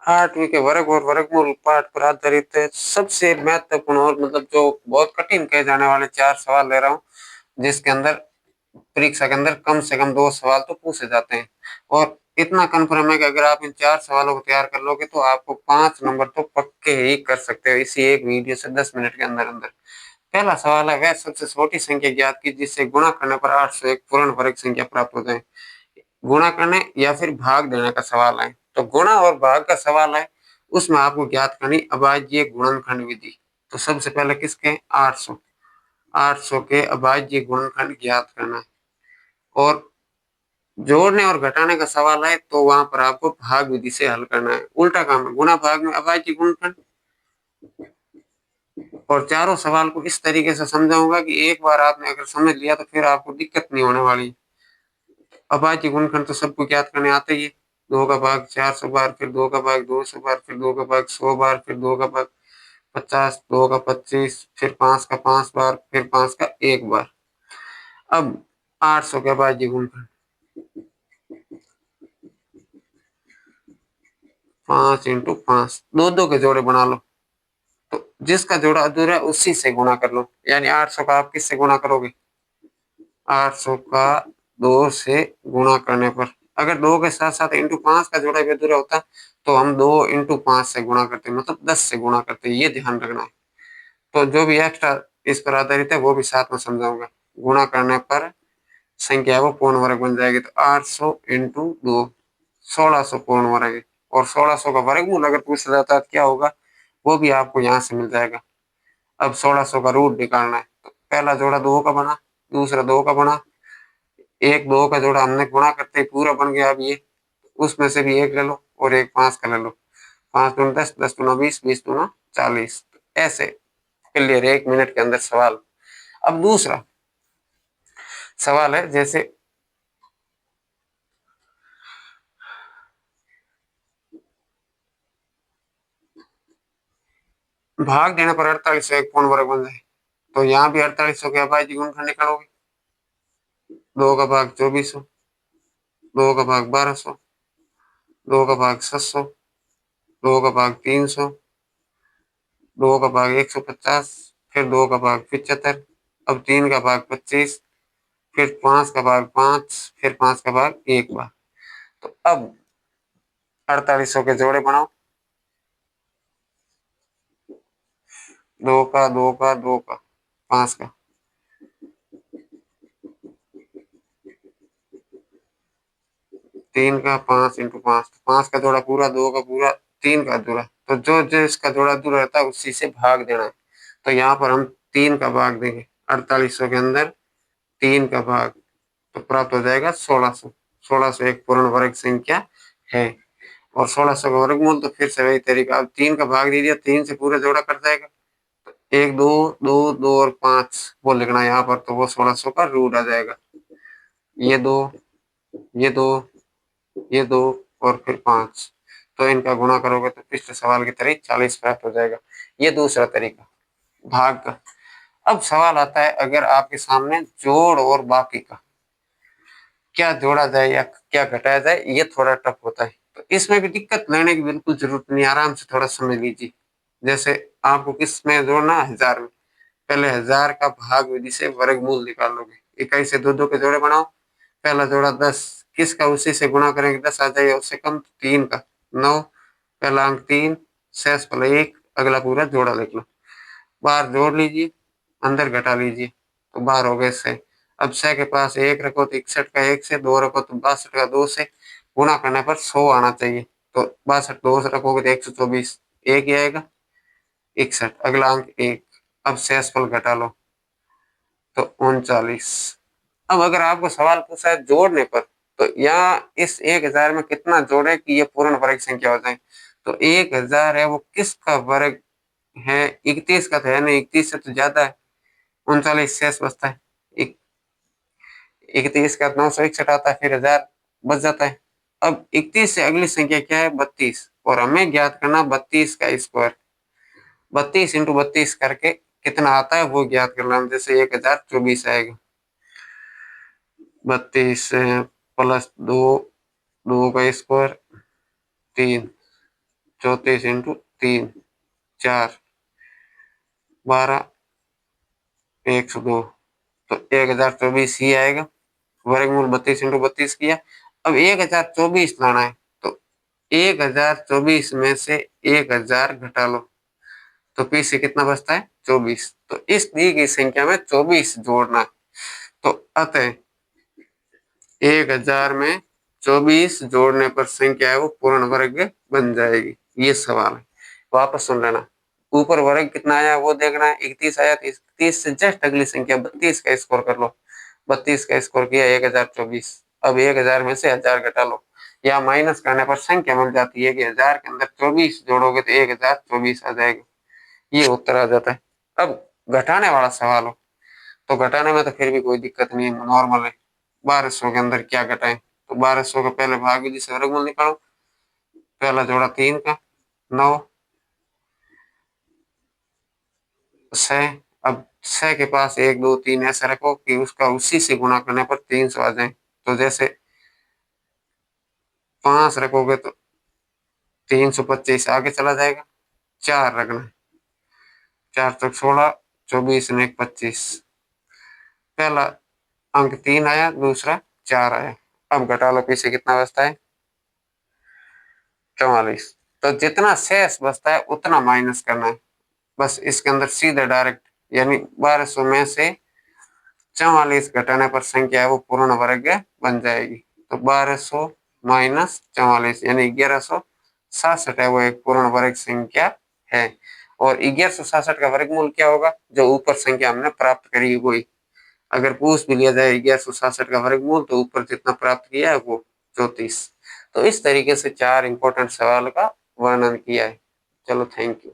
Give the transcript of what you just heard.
8वीं के वर्ग और वर्गमूल पाठ पर आधारित सबसे महत्वपूर्ण और मतलब जो बहुत कठिन कहे जाने वाले 4 सवाल ले रहा हूँ, जिसके अंदर परीक्षा के अंदर कम से कम 2 सवाल तो पूछे जाते हैं। और इतना कन्फर्म है कि अगर आप इन 4 सवालों को तैयार कर लोगे तो आपको 5 नंबर तो पक्के ही कर सकते हो इसी एक वीडियो से 10 मिनट के अंदर-अंदर। पहला सवाल है, वह सबसे छोटी संख्या ज्ञात की जिससे गुणा करने पर 801 पूर्ण वर्ग संख्या प्राप्त हो जाए। गुणा करने या फिर भाग देने का सवाल है। तो गुणा और भाग का सवाल है, उसमें आपको ज्ञात करनी अभाज्य गुणनखंड विधि। तो सबसे पहले किसके 800 800 के अभाज्य गुणनखंड ज्ञात करना है। और जोड़ने और घटाने का सवाल है तो वहां पर आपको भाग विधि से हल करना है। उल्टा काम है, गुणा भाग में अभाज्य गुणनखंड। और चारों सवाल को इस तरीके से समझाऊंगा कि एक बार आपने अगर समझ लिया तो फिर आपको दिक्कत नहीं होने वाली। अभाज्य गुणनखंड तो सबको ज्ञात करने आते ही है। 2 का भाग 400 बार, फिर 2 का भाग 200 बार, फिर 2 का भाग 100 बार, फिर 2 का भाग 50, 2 का 25, फिर 5 का 5 बार, फिर 5 का 1 बार। अब 800 के अभाज्य गुणनखंड 5 इंटू 5, दो के जोड़े बना लो। तो जिसका जोड़ा अधूरा है उसी से गुणा कर लो, यानी 800 का आप किससे गुणा करोगे? 800 का 2 से गुणा करने पर, अगर 2 के साथ साथ इंटू 5 का जोड़ा भी अधूरा होता तो हम 2 इंटू 5 से गुणा करते, मतलब 10 से गुणा करते, ये ध्यान रखना है। तो जो भी एक्स्ट्रा इस पर आधारित है वो भी साथ में समझाऊंगा। गुणा करने पर संख्या है वो पूर्ण वर्ग बन जाएगी। तो 800 इंटू 2 1600 पूर्ण वर्ग है। और 1600 का वर्गमूल अगर पूछा जाता है तो क्या होगा, वो भी आपको यहाँ से मिल जाएगा। अब 1600 का रूट निकालना है। तो पहला जोड़ा 2 का बना, दूसरा 2 का बना, एक 2 का जोड़ा हमने गुणा करते ही पूरा बन गया। अब ये उसमें से भी एक ले लो और एक 5 का ले लो। 5 दूनी 10, 10 दूना 20, 20 दूना 40। ऐसे क्लियर, 1 मिनट के अंदर सवाल। अब दूसरा सवाल है, जैसे भाग देने पर 48 एक पूर्ण वर्ग बन जाए। तो यहाँ भी 48 के अभाज्य गुणनखंड निकालोगे। 2 का भाग 2400, 2 का भाग 1200, 2 का भाग 700, 2 का भाग 300, 2 का भाग 150, फिर 2 का भाग 75, अब 3 का भाग 25, फिर 5 का भाग 5, फिर 5 का भाग 1 बार। तो अब 4800 के जोड़े बनाओ। 2 का 2 का 2 का 5 का, 3 का 5 इंटू 5, 5 का जोड़ा पूरा, 2 का पूरा, 3 का अधूरा। तो जो जो इसका जोड़ा अधूरा रहता है उसी से भाग देना है। तो यहाँ पर हम 3 का भाग देंगे 4800 के अंदर, 3 का भाग, तो प्राप्त हो जाएगा 1600। 1600 एक पूर्ण वर्ग संख्या है। और 1600 का वर्गमूल तो फिर से वही तरीका, अब 3 का भाग दे दिया, 3 से पूरा जोड़ा कट जाएगा। एक दो दो दो और 5 वो लिखना यहाँ पर, तो वो 1600 का रूट आ जाएगा। ये दो, ये दो, ये दो और फिर 5, तो इनका गुणा करोगे तो पिछले सवाल की तरह 40 प्राप्त हो जाएगा। ये दूसरा तरीका भाग का। अब सवाल आता है, अगर आपके सामने जोड़ और बाकी का, क्या जोड़ा जाए या क्या घटाया जाए, ये थोड़ा टफ होता है। तो इसमें भी दिक्कत लेने की बिल्कुल जरूरत नहीं, आराम से थोड़ा समझ लीजिए। जैसे आपको किस में जोड़ना है, 1000 में। पहले 1000 का भाग विधि से वर्गमूल निकालोगे। इकाई से दो दो के जोड़े बनाओ। पहला जोड़ा 10, किसका उसी से गुणा करेंगे 10 आ जाएगा, उससे कम 3 का 9, पहला अंक 3, शेष वाला 1, अगला पूरा जोड़ा लिख लो। बाहर जोड़ लीजिए, अंदर घटा लीजिए, तो बाहर हो गए 6। अब 6 के पास 1 रखो तो 61 का 1 से, 2 रखो तो 62 का 2 से, गुणा करने पर 100 आना चाहिए। तो 62 2 से रखोगे तो 124, एक ही आएगा 61, अगला अंक 1। अब शेषफल घटा लो तो 39। अब अगर आपको सवाल पूछा है जोड़ने पर, तो यहाँ इस 1000 में कितना जोड़े कि ये पूर्ण वर्ग संख्या हो जाए। तो 1000 है वो किसका वर्ग है, 31 का तो है नहीं, 31 से तो ज्यादा है, 39 शेष बचता है। 31 का 961 आता है, फिर 1000 बच जाता है। अब 31 से अगली संख्या क्या है, 32, और हमें ज्ञात करना 32 का स्क्वायर। 32 इंटू 32 करके कितना आता है वो ज्ञात करना, जैसे 1024 आएगा। 32 प्लस 2, 2 का स्क्वायर 3, 34 इंटू 3 4 12 102 तो 1024 ही आएगा। वर्गमूल 32 इंटू 32 किया। अब 1024 लाना है तो 1024 में से 1000 घटा लो तो पी से कितना बचता है 24। तो इस दी गई संख्या में 24 जोड़ना है। तो अतः 1000 में 24 जोड़ने पर संख्या है वो पूर्ण वर्ग बन जाएगी। ये सवाल है, वापस सुन लेना। ऊपर वर्ग कितना आया वो देखना है, 31 आया। 31 से जस्ट अगली संख्या 32 का स्कोर कर लो। 32 का स्कोर किया 1024। अब 1000 में से 1000 घटा लो या माइनस करने पर संख्या मिल जाती है कि 1000 के अंदर 24 जोड़ोगे तो 1024 आ जाएगा। ये उत्तर आ जाता है। अब घटाने वाला सवाल हो तो घटाने में तो फिर भी कोई दिक्कत नहीं है, नॉर्मल है। 1200 के अंदर क्या घटाएं तो 1200 का पहले भाग विधि से वर्गमूल निकालो। पहला जोड़ा 3 का 9 6। अब 6 के पास 1 2 3 ऐसा रखो कि उसका उसी से गुणा करने पर 300 आ जाए। तो जैसे 5 रखोगे तो 325 आगे चला जाएगा। 4 रखना है, 4 तक 16 24 ने 25। पहला अंक 3 आया, दूसरा 4 आया। अब घटा लो पीछे कितना बचता है 44। तो जितना शेष बचता है उतना माइनस करना है। बस इसके अंदर सीधे डायरेक्ट यानी 1200 में से 44 घटाने पर संख्या है वो पूर्ण वर्ग बन जाएगी। तो 1200 माइनस 44 यानी 1167 है वो एक पूर्ण वर्ग संख्या है। और 1167 का वर्गमूल क्या होगा, जो ऊपर संख्या हमने प्राप्त करी वही। अगर पूछ भी लिया जाए 1167 का वर्गमूल तो ऊपर जितना प्राप्त किया है वो 34। तो इस तरीके से 4 इंपॉर्टेंट सवाल का वर्णन किया है। चलो थैंक यू।